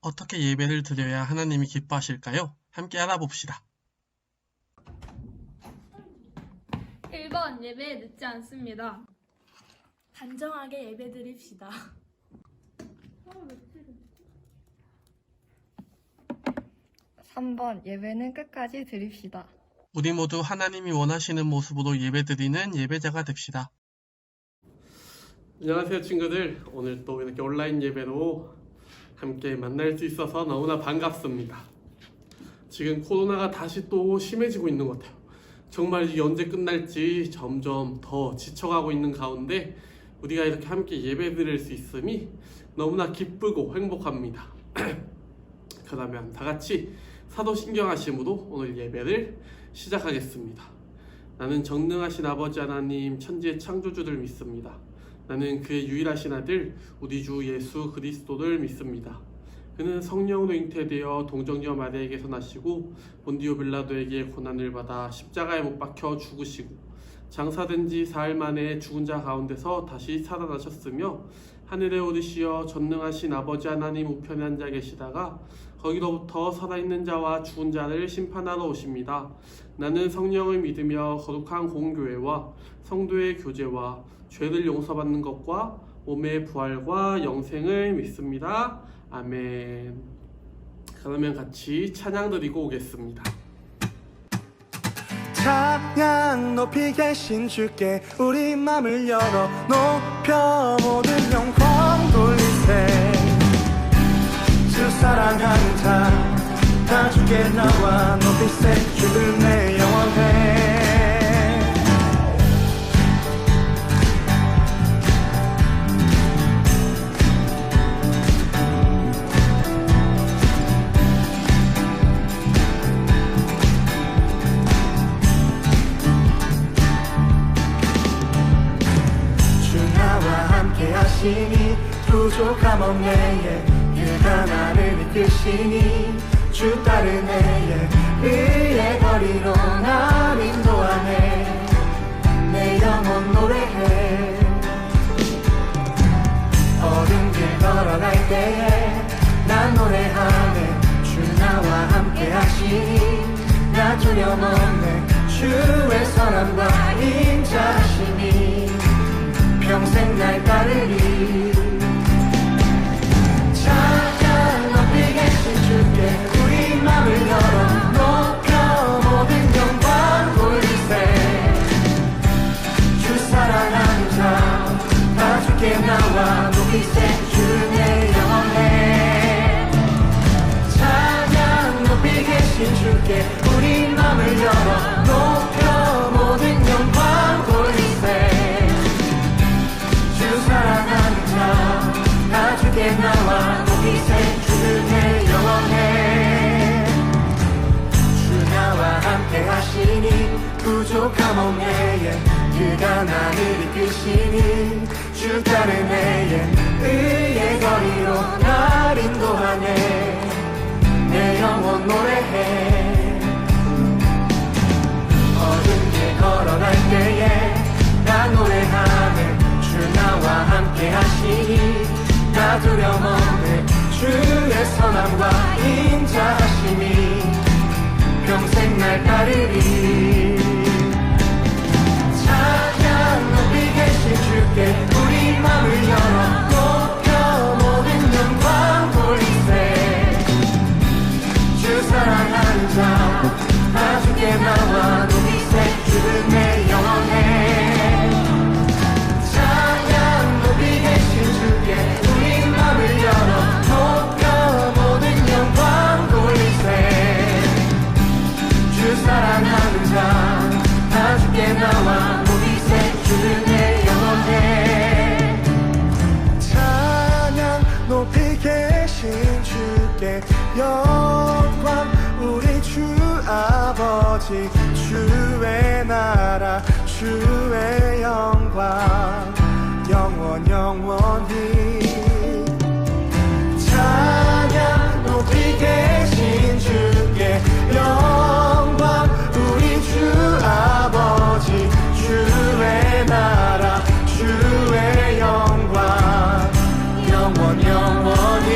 어떻게 예배를 드려야 하나님이 기뻐하실까요? 함께 알아봅시다. 1번 예배에 늦지 않습니다. 단정하게 예배드립시다. 3번 예배는 끝까지 드립시다. 우리 모두 하나님이 원하시는 모습으로 예배드리는 예배자가 됩시다. 안녕하세요 친구들. 오늘 또 이렇게 온라인 예배로 함께 만날 수 있어서 너무나 반갑습니다. 지금 코로나가 다시 또 심해지고 있는 것 같아요. 정말 이게 언제 끝날지 점점 더 지쳐가고 있는 가운데 우리가 이렇게 함께 예배 드릴 수 있음이 너무나 기쁘고 행복합니다. 그러면 다같이 사도신경하심으로 오늘 예배를 시작하겠습니다. 나는 전능하신 아버지 하나님 천지의 창조주를 믿습니다. 나는 그의 유일하신 아들 우리 주 예수 그리스도를 믿습니다. 그는 성령으로 잉태되어 동정녀 마리아에게서 나시고 본디오 빌라도에게 고난을 받아 십자가에 못 박혀 죽으시고 장사된 지 사흘 만에 죽은 자 가운데서 다시 살아나셨으며 하늘에 오르시어 전능하신 아버지 하나님 우편에 앉아 계시다가 거기로부터 살아있는 자와 죽은 자를 심판하러 오십니다. 나는 성령을 믿으며 거룩한 공교회와 성도의 교제와 죄를 용서받는 것과 몸의 부활과 영생을 믿습니다. 아멘. 그러면 같이 찬양 드리고 오겠습니다. 찬양 높이 계신 주께 우리 맘을 열어 높여 모든 영광 돌리세. 주 사랑하는 자 다 주께 나와 높이세. 주를 내 영원해. 하시니 부족함 없네. 그가 나를 이끄시니 주 따르네. 의의 거리로 날 인도하네. 내 영혼 노래해. 어두운 길 걸어갈 때에 난 노래하네. 주 나와 함께 하시니 나 두려움 없네. 주의 선함과 인자하심이 평생 날 따르리. 찬양 높이 계신 주께 우리 맘을 열어 높여 모든 영광 돌리세. 주 사랑하는 자 다 주께 나와 높이세. 주를 내 영원해. 찬양 높이 계신 주께 우리 맘을 열어 높여 모든 영광 돌리세. 사랑하는 자 다 주께 나와 높이세. 주를 내 영원해. 주 나와 함께 하시니 부족함 없네. 그가 나를 이끄시니 주 따르네. 의의 거리로 날 인도하네. 내 영혼 노래해. 어두운 길 걸어갈 때에 나 노래하네. 주 나와 함께 하시니 나 두려움 없네. 주의 선함과 인자하심이 평생 날 따르리. 찬양 높이 계신 주께 우리 맘을 열어 높여 모든 영광 돌리세. 주 사랑하는 자 다 주께 나와 높이세. 주를 내 영원해. 주께 우리 맘을 열어 높여 모든 영광 돌리세. 주 사랑하는 자 다 주께 나와 높이세. 주를 내 영원해. 찬양 높이 계신 주께 영광 우리 주 아버지. 주의 나라 주의 영광 영원히. 찬양 높이 계신 주께 영광 우리 주 아버지. 주의 나라 주의 영광 영원히.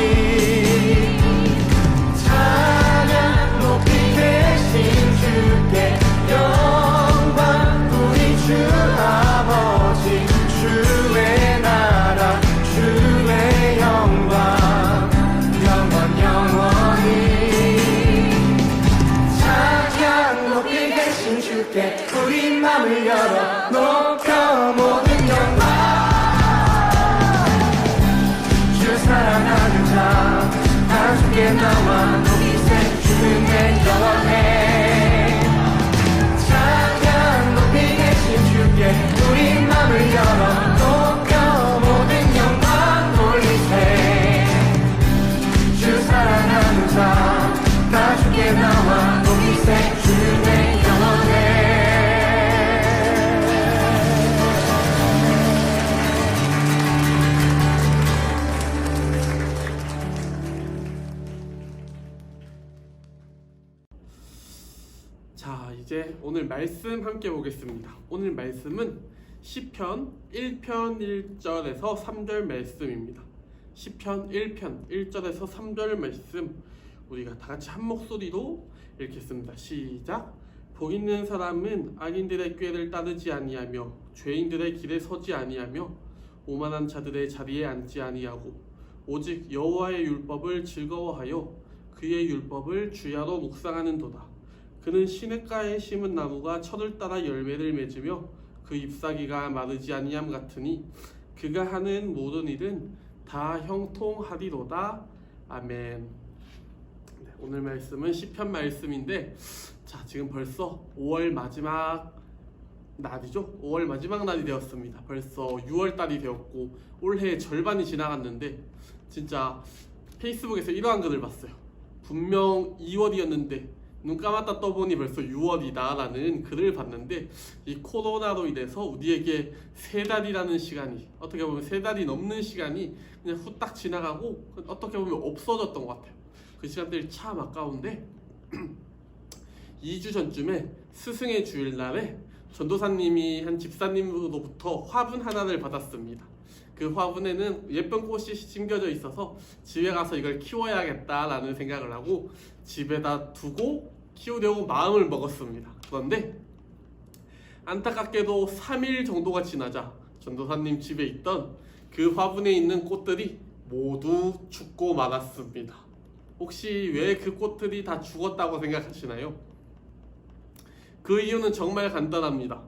가족의 나와 높이세 주는 내 영원해 찬양 높이 계신 주께 우리 맘을 열어 높여 모든 영광 돌리세 주 사랑하는 자 가족의 나와 높이세 주는 내 영원해 자, 이제 오늘 말씀 함께 보겠습니다. 오늘 말씀은 시편 1편 1절에서 3절 말씀입니다. 시편 1편 1절에서 3절 말씀 우리가 다 같이 한 목소리로 읽겠습니다. 시작. 복 있는 사람은 악인들의 꾀를 따르지 아니하며 죄인들의 길에 서지 아니하며 오만한 자들의 자리에 앉지 아니하고 오직 여호와의 율법을 즐거워하여 그의 율법을 주야로 묵상하는도다. 그는 시냇가에 심은 나무가 철을 따라 열매를 맺으며 그 잎사귀가 마르지 아니함 같으니 그가 하는 모든 일은 다 형통하리로다. 아멘. 네, 오늘 말씀은 시편 말씀인데 자, 지금 벌써 5월 마지막 날이죠. 5월 마지막 날이 되었습니다. 벌써 6월 달이 되었고 올해의 절반이 지나갔는데 진짜 페이스북에서 이러한 글을 봤어요. 분명 2월이었는데 눈 감았다 떠보니 벌써 6월이다 라는 글을 봤는데 이 코로나로 인해서 우리에게 3달이라는 시간이 어떻게 보면 3달이 넘는 시간이 그냥 후딱 지나가고 어떻게 보면 없어졌던 것 같아요. 그 시간들이 참 아까운데 2주 전쯤에 스승의 주일날에 전도사님이 한 집사님으로부터 화분 하나를 받았습니다. 그 화분에는 예쁜 꽃이 심겨져 있어서 집에 가서 이걸 키워야겠다라는 생각을 하고 집에다 두고 키우려고 마음을 먹었습니다. 그런데 안타깝게도 3일 정도가 지나자 전도사님 집에 있던 그 화분에 있는 꽃들이 모두 죽고 말았습니다. 혹시 왜 그 꽃들이 다 죽었다고 생각하시나요? 그 이유는 정말 간단합니다.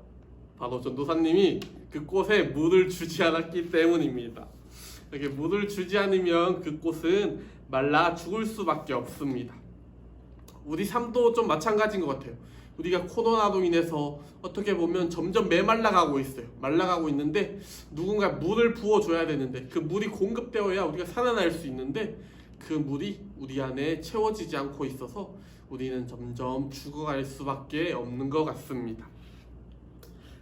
바로 전도사님이 그 꽃에 물을 주지 않았기 때문입니다. 이렇게 물을 주지 않으면 그 꽃은 말라 죽을 수밖에 없습니다. 우리 삶도 좀 마찬가지인 것 같아요. 우리가 코로나로 인해서 어떻게 보면 점점 메말라가고 있어요. 말라가고 있는데 누군가 물을 부어줘야 되는데 그 물이 공급되어야 우리가 살아날 수 있는데 그 물이 우리 안에 채워지지 않고 있어서 우리는 점점 죽어갈 수밖에 없는 것 같습니다.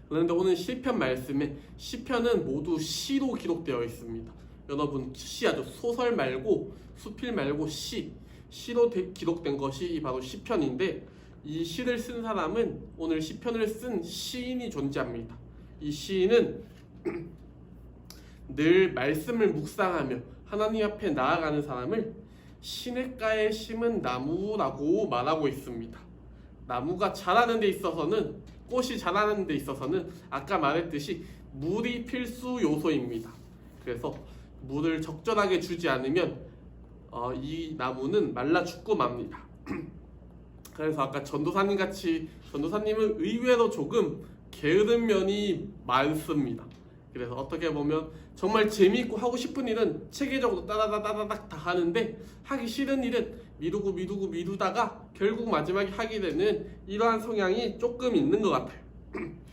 그런데 오늘 시편 말씀에 시편은 모두 시로 기록되어 있습니다. 여러분 시 아주 소설 말고 수필 말고 시로 기록된 것이 바로 시편인데 이 시를 쓴 사람은 오늘 시편을 쓴 시인이 존재합니다. 이 시인은 늘 말씀을 묵상하며 하나님 앞에 나아가는 사람을 시냇가에 심은 나무라고 말하고 있습니다. 나무가 자라는 데 있어서는 꽃이 자라는 데 있어서는 아까 말했듯이 물이 필수 요소입니다. 그래서 물을 적절하게 주지 않으면 이 나무는 말라 죽고 맙니다. 그래서 아까 전도사님은 의외로 조금 게으른 면이 많습니다. 그래서 어떻게 보면 정말 재미있고 하고 싶은 일은 체계적으로 따다다다닥 다 하는데 하기 싫은 일은 미루다가 결국 마지막에 하게 되는 이러한 성향이 조금 있는 것 같아요.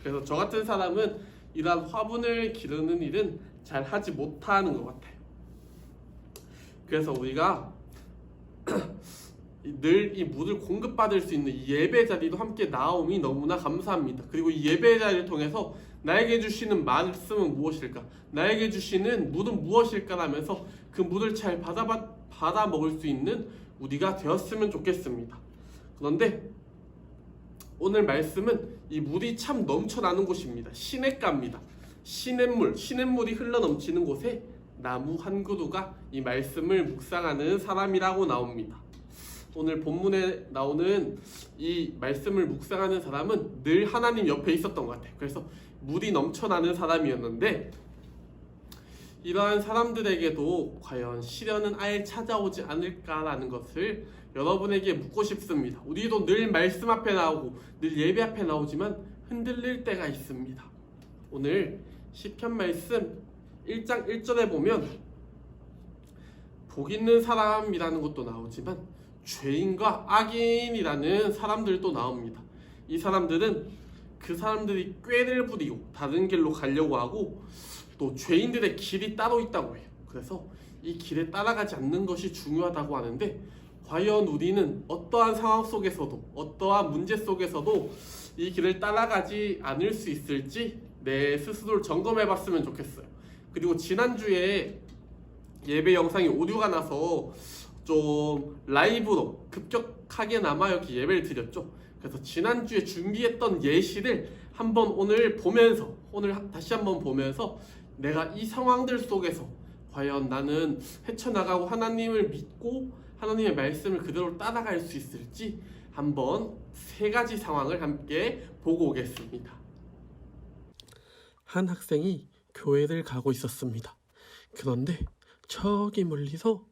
그래서 저 같은 사람은 이러한 화분을 기르는 일은 잘 하지 못하는 것 같아요. 그래서 우리가 늘 이 물을 공급받을 수 있는 이 예배 자리도 함께 나옴이 너무나 감사합니다. 그리고 이 예배 자리를 통해서 나에게 주시는 말씀은 무엇일까? 나에게 주시는 물은 무엇일까? 하면서 그 물을 잘 받아 먹을 수 있는 우리가 되었으면 좋겠습니다. 그런데 오늘 말씀은 이 물이 참 넘쳐나는 곳입니다. 시냇가입니다. 시냇물이 흘러넘치는 곳에 나무 한 그루가 이 말씀을 묵상하는 사람이라고 나옵니다. 오늘 본문에 나오는 이 말씀을 묵상하는 사람은 늘 하나님 옆에 있었던 것 같아요. 그래서 물이 넘쳐나는 사람이었는데 이러한 사람들에게도 과연 시련은 아예 찾아오지 않을까라는 것을 여러분에게 묻고 싶습니다. 우리도 늘 말씀 앞에 나오고 늘 예배 앞에 나오지만 흔들릴 때가 있습니다. 오늘 시편 말씀 1장 1절에 보면 복 있는 사람이라는 것도 나오지만 죄인과 악인이라는 사람들도 나옵니다. 이 사람들은 그 사람들이 꾀를 부리고 다른 길로 가려고 하고 또 죄인들의 길이 따로 있다고 해요. 그래서 이 길에 따라가지 않는 것이 중요하다고 하는데, 과연 우리는 어떠한 상황 속에서도 어떠한 문제 속에서도 이 길을 따라가지 않을 수 있을지 내 스스로를 점검해 봤으면 좋겠어요. 그리고 지난주에 예배 영상이 오류가 나서 좀 라이브로 급격하게나마 여기 예배를 드렸죠. 그래서 지난주에 준비했던 예시를 한번 오늘 다시 한번 보면서 내가 이 상황들 속에서 과연 나는 헤쳐나가고 하나님을 믿고 하나님의 말씀을 그대로 따라갈 수 있을지 한번 3가지 상황을 함께 보고 오겠습니다. 한 학생이 교회를 가고 있었습니다. 그런데 저기 멀리서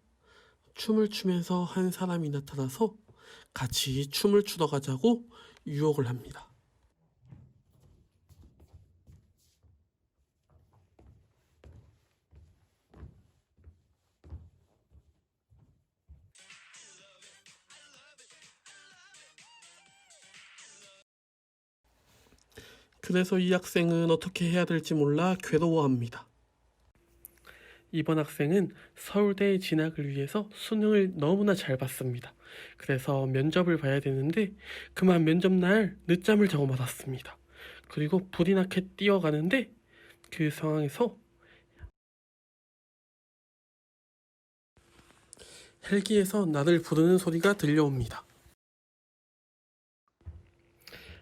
춤을 추면서 한 사람이 나타나서 같이 춤을 추러 가자고 유혹을 합니다. 그래서 이 학생은 어떻게 해야 될지 몰라 괴로워합니다. 이번 학생은 서울대에 진학을 위해서 수능을 너무나 잘 봤습니다. 그래서 면접을 봐야 되는데 그만 면접날 늦잠을 자고 말았습니다. 그리고 불이 나게 뛰어가는데 그 상황에서 헬기에서 나를 부르는 소리가 들려옵니다.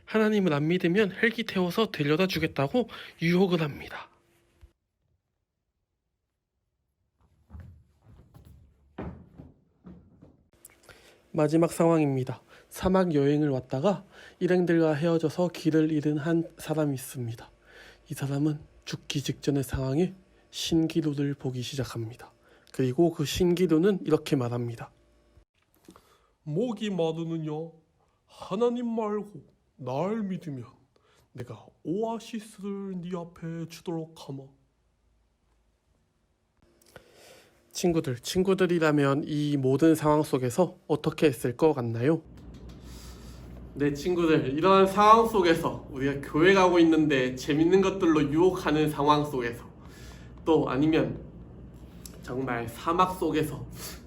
하나님을 안 믿으면 헬기 태워서 데려다 주겠다고 유혹을 합니다. 마지막 상황입니다. 사막 여행을 왔다가 일행들과 헤어져서 길을 잃은 한 사람이 있습니다. 이 사람은 죽기 직전의 상황에 신기루를 보기 시작합니다. 그리고 그 신기루는 이렇게 말합니다. 목이 마르느냐? 하나님 말고 날 믿으면 내가 오아시스를 네 앞에 주도록 하마. 친구들이라면 이 모든 상황 속에서 어떻게 했을 것 같나요? 네, 친구들, 이러한 상황 속에서 우리가 교회 가고 있는데 재밌는 것들로 유혹하는 상황 속에서, 또 아니면 정말 사막 속에서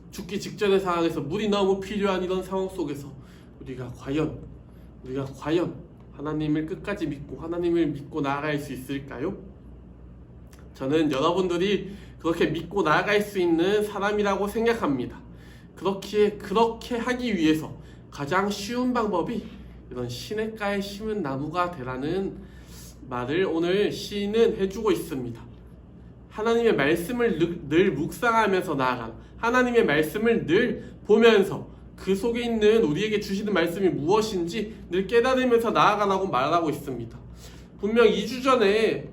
죽기 직전의 상황에서 물이 너무 필요한 이런 상황 속에서 우리가 과연 하나님을 끝까지 믿고 하나님을 믿고 나아갈 수 있을까요? 저는 여러분들이 그렇게 믿고 나아갈 수 있는 사람이라고 생각합니다. 그렇게 하기 위해서 가장 쉬운 방법이 이런 시냇가에 심은 나무가 되라는 말을 오늘 시인은 해주고 있습니다. 하나님의 말씀을 늘 묵상하면서 나아간, 하나님의 말씀을 늘 보면서 그 속에 있는 우리에게 주시는 말씀이 무엇인지 늘 깨달으면서 나아가라고 말하고 있습니다. 분명 2주 전에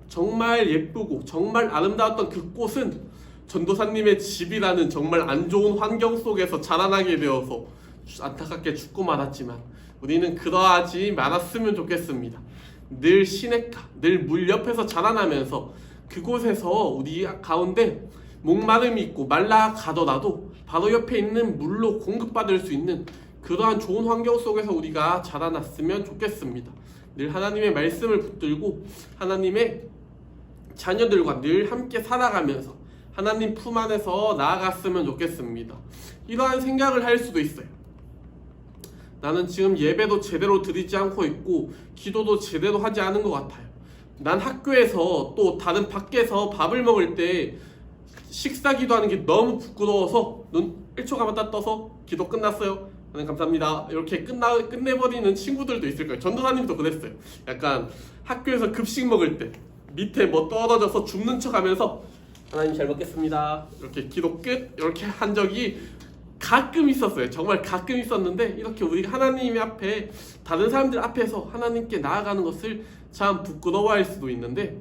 정말 예쁘고 정말 아름다웠던 그 꽃은 전도사님의 집이라는 정말 안 좋은 환경 속에서 자라나게 되어서 안타깝게 죽고 말았지만, 우리는 그러하지 말았으면 좋겠습니다. 늘 시냇가, 늘 물 옆에서 자라나면서 그곳에서 우리 가운데 목마름이 있고 말라 가더라도 바로 옆에 있는 물로 공급받을 수 있는 그러한 좋은 환경 속에서 우리가 자라났으면 좋겠습니다. 늘 하나님의 말씀을 붙들고 하나님의 자녀들과 늘 함께 살아가면서 하나님 품 안에서 나아갔으면 좋겠습니다. 이러한 생각을 할 수도 있어요. 나는 지금 예배도 제대로 드리지 않고 있고 기도도 제대로 하지 않은 것 같아요. 난 학교에서 또 다른 밖에서 밥을 먹을 때 식사 기도하는 게 너무 부끄러워서 눈 1초 감았다 떠서 기도 끝났어요, 하나님 감사합니다, 이렇게 끝내버리는 친구들도 있을 거예요. 전도사님도 그랬어요. 약간 학교에서 급식 먹을 때 밑에 뭐 떨어져서 죽는 척 하면서 하나님 잘 먹겠습니다, 이렇게 기도 끝, 이렇게 한 적이 가끔 있었어요. 정말 가끔 있었는데, 이렇게 우리가 하나님 앞에, 다른 사람들 앞에서 하나님께 나아가는 것을 참 부끄러워할 수도 있는데,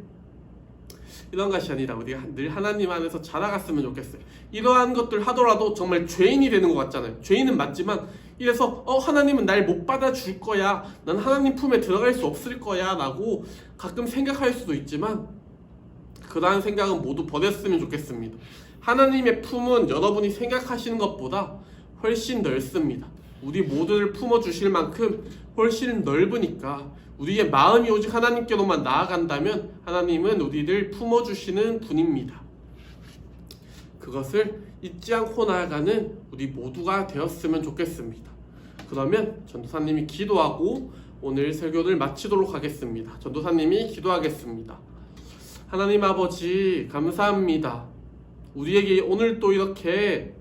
이런 것이 아니라 우리가 늘 하나님 안에서 자라갔으면 좋겠어요. 이러한 것들 하더라도 정말 죄인이 되는 것 같잖아요. 죄인은 맞지만 이래서 하나님은 날 못 받아줄 거야, 난 하나님 품에 들어갈 수 없을 거야 라고 가끔 생각할 수도 있지만, 그러한 생각은 모두 버렸으면 좋겠습니다. 하나님의 품은 여러분이 생각하시는 것보다 훨씬 넓습니다. 우리 모두를 품어주실 만큼 훨씬 넓으니까 우리의 마음이 오직 하나님께로만 나아간다면 하나님은 우리를 품어주시는 분입니다. 그것을 잊지 않고 나아가는 우리 모두가 되었으면 좋겠습니다. 그러면 전도사님이 기도하고 오늘 설교를 마치도록 하겠습니다. 전도사님이 기도하겠습니다. 하나님 아버지 감사합니다. 우리에게 오늘 또 이렇게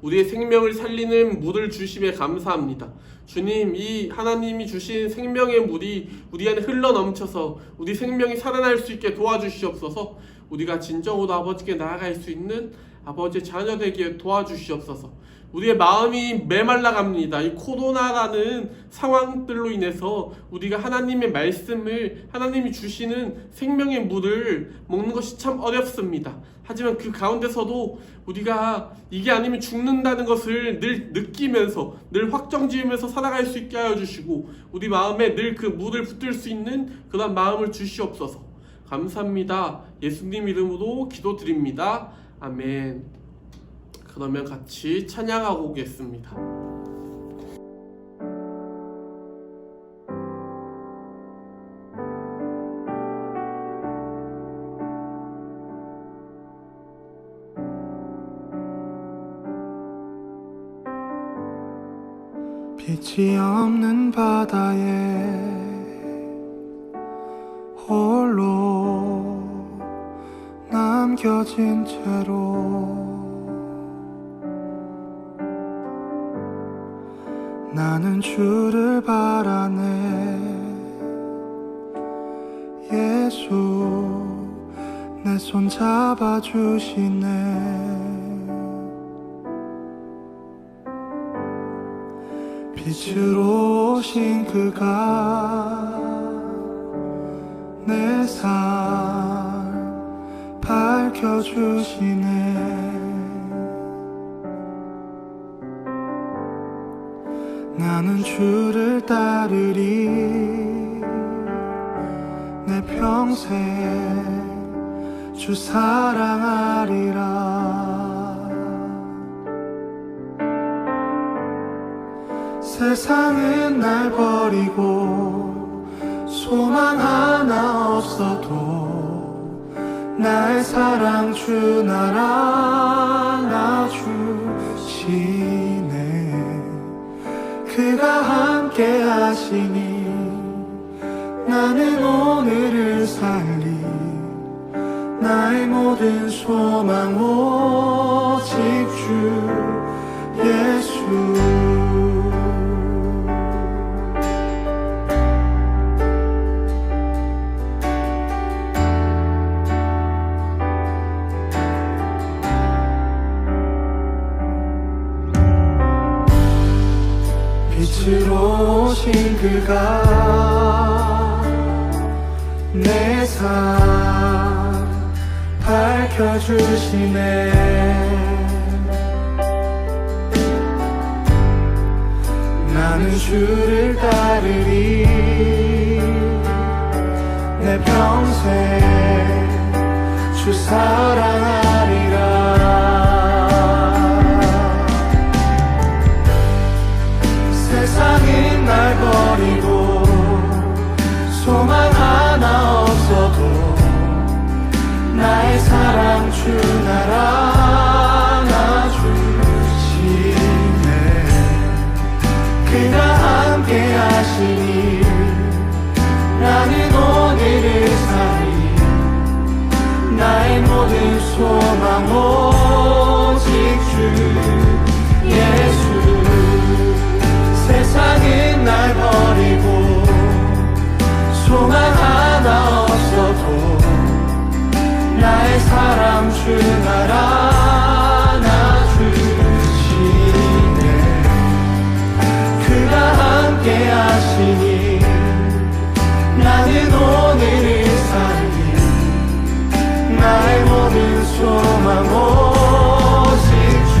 우리의 생명을 살리는 물을 주심에 감사합니다. 주님, 이 하나님이 주신 생명의 물이 우리 안에 흘러넘쳐서 우리 생명이 살아날 수 있게 도와주시옵소서. 우리가 진정으로 아버지께 나아갈 수 있는 아버지의 자녀 되게 도와주시옵소서. 우리의 마음이 메말라갑니다. 이 코로나라는 상황들로 인해서 우리가 하나님의 말씀을, 하나님이 주시는 생명의 물을 먹는 것이 참 어렵습니다. 하지만 그 가운데서도 우리가 이게 아니면 죽는다는 것을 늘 느끼면서, 늘 확정지으면서 살아갈 수 있게 하여 주시고, 우리 마음에 늘 그 물을 붙들 수 있는 그런 마음을 주시옵소서. 감사합니다. 예수님 이름으로 기도드립니다. 아멘. 그러면 같이 찬양하고 오겠습니다. 빛이 없는 바다에 홀로 남겨진 채로 나는 주를 바라네. 예수 내 손 잡아주시네. 빛으로 오신 그가 내 삶 밝혀주시네. 나는 주를 따르리. 내 평생 주 사랑하리라. 세상은 날 버리고 소망 하나 없어도 나의 사랑 주 나라 나주시네. 그가 함께 하시니 나는 오늘을 살리. 나의 모든 소망 오직 주 예수. 빛으로 오신 그가 내 삶 밝혀주시네. 나는 주를 따르리. 내 평생 주 사랑하리라. 세상은 날 버리고 소망 하나 없어도 나의 사랑 주 나라 나주시네. 그가 함께 하시니 나는 오늘을 살리. 나의 모든 소망 오직 주 예수. 세상은 날 버리고 소망 하나 없어도 나의 사랑 주 나라 나주시네. 그가 함께 하시니 나는 오늘을 살리. 나의 모든 소망 오직 주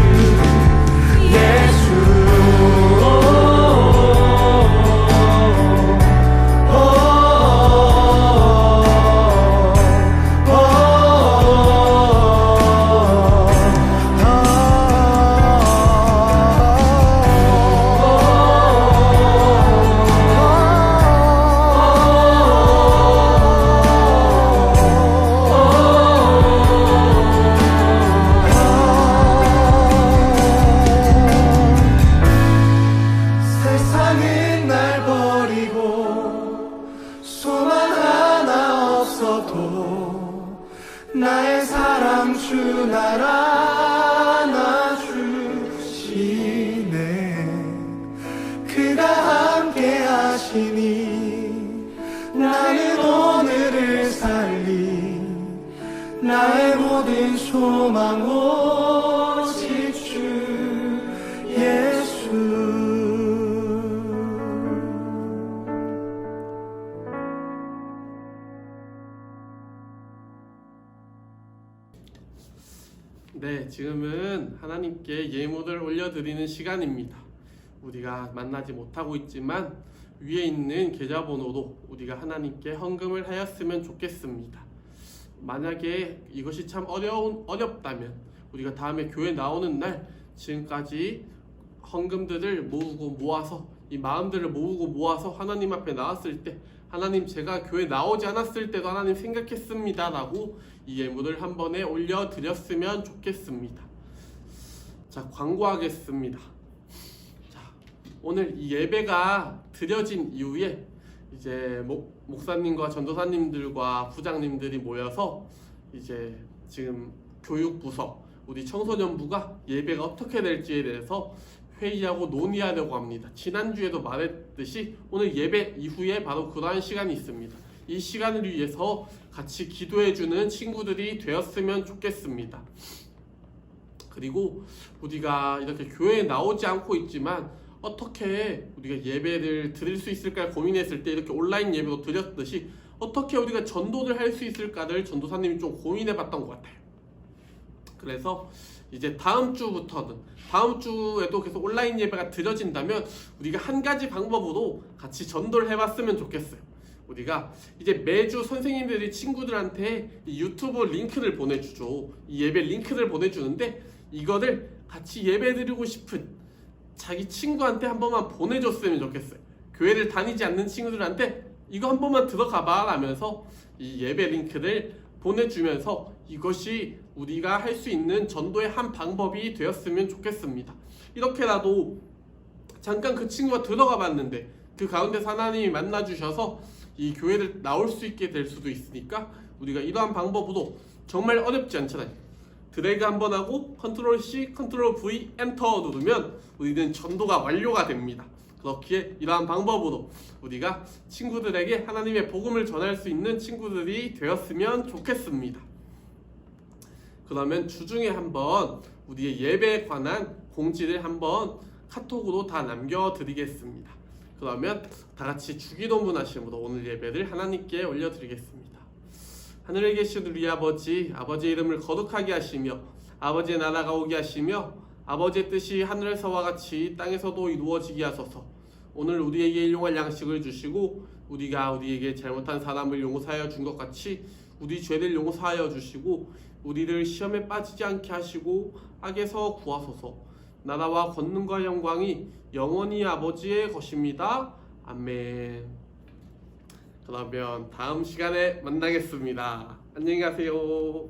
하시니 나는 오늘을 살리 나의 모든 소망 오직 주 예수. 네, 지금은 하나님께 예물을 올려드리는 시간입니다. 우리가 만나지 못하고 있지만 위에 있는 계좌번호로 우리가 하나님께 헌금을 하였으면 좋겠습니다. 만약에 이것이 참 어렵다면 우리가 다음에 교회 나오는 날 지금까지 헌금들을 모아서 이 마음들을 모아서 하나님 앞에 나왔을 때 하나님 제가 교회 나오지 않았을 때도 하나님 생각했습니다 라고 이 예물을 한 번에 올려드렸으면 좋겠습니다. 자, 광고하겠습니다. 자, 오늘 이 예배가 드려진 이후에 이제 목사님과 전도사님들과 부장님들이 모여서 이제 지금 교육부서 우리 청소년부가 예배가 어떻게 될지에 대해서 회의하고 논의하려고 합니다. 지난주에도 말했듯이 오늘 예배 이후에 바로 그러한 시간이 있습니다. 이 시간을 위해서 같이 기도해주는 친구들이 되었으면 좋겠습니다. 그리고 우리가 이렇게 교회에 나오지 않고 있지만 어떻게 우리가 예배를 드릴 수 있을까 고민했을 때 이렇게 온라인 예배도 드렸듯이 어떻게 우리가 전도를 할 수 있을까를 전도사님이 좀 고민해봤던 것 같아요. 그래서 이제 다음 주에도 계속 온라인 예배가 드려진다면 우리가 한 가지 방법으로 같이 전도를 해봤으면 좋겠어요. 우리가 이제 매주 선생님들이 친구들한테 이 유튜브 링크를 보내주죠. 이 예배 링크를 보내주는데 이거를 같이 예배 드리고 싶은 자기 친구한테 한 번만 보내줬으면 좋겠어요. 교회를 다니지 않는 친구들한테 이거 한 번만 들어가봐 라면서 이 예배 링크를 보내주면서 이것이 우리가 할 수 있는 전도의 한 방법이 되었으면 좋겠습니다. 이렇게라도 잠깐 그 친구가 들어가 봤는데 그 가운데서 하나님이 만나주셔서 이 교회를 나올 수 있게 될 수도 있으니까 우리가 이러한 방법으로 정말 어렵지 않잖아요. 드래그 한번 하고 컨트롤 C, 컨트롤 V, 엔터 누르면 우리는 전도가 완료가 됩니다. 그렇기에 이러한 방법으로 우리가 친구들에게 하나님의 복음을 전할 수 있는 친구들이 되었으면 좋겠습니다. 그러면 주중에 한번 우리의 예배에 관한 공지를 한번 카톡으로 다 남겨드리겠습니다. 그러면 다 같이 주기도문 하심으로 오늘 예배를 하나님께 올려드리겠습니다. 하늘에 계신 우리 아버지, 아버지의 이름을 거룩하게 하시며 아버지의 나라가 오게 하시며 아버지의 뜻이 하늘에서와 같이 땅에서도 이루어지게 하소서. 오늘 우리에게 일용할 양식을 주시고 우리가 우리에게 잘못한 사람을 용서하여 준 것 같이 우리 죄를 용서하여 주시고 우리를 시험에 빠지지 않게 하시고 악에서 구하소서. 나라와 권능과 영광이 영원히 아버지의 것입니다. 아멘. 그러면 다음 시간에 만나겠습니다. 안녕히 가세요.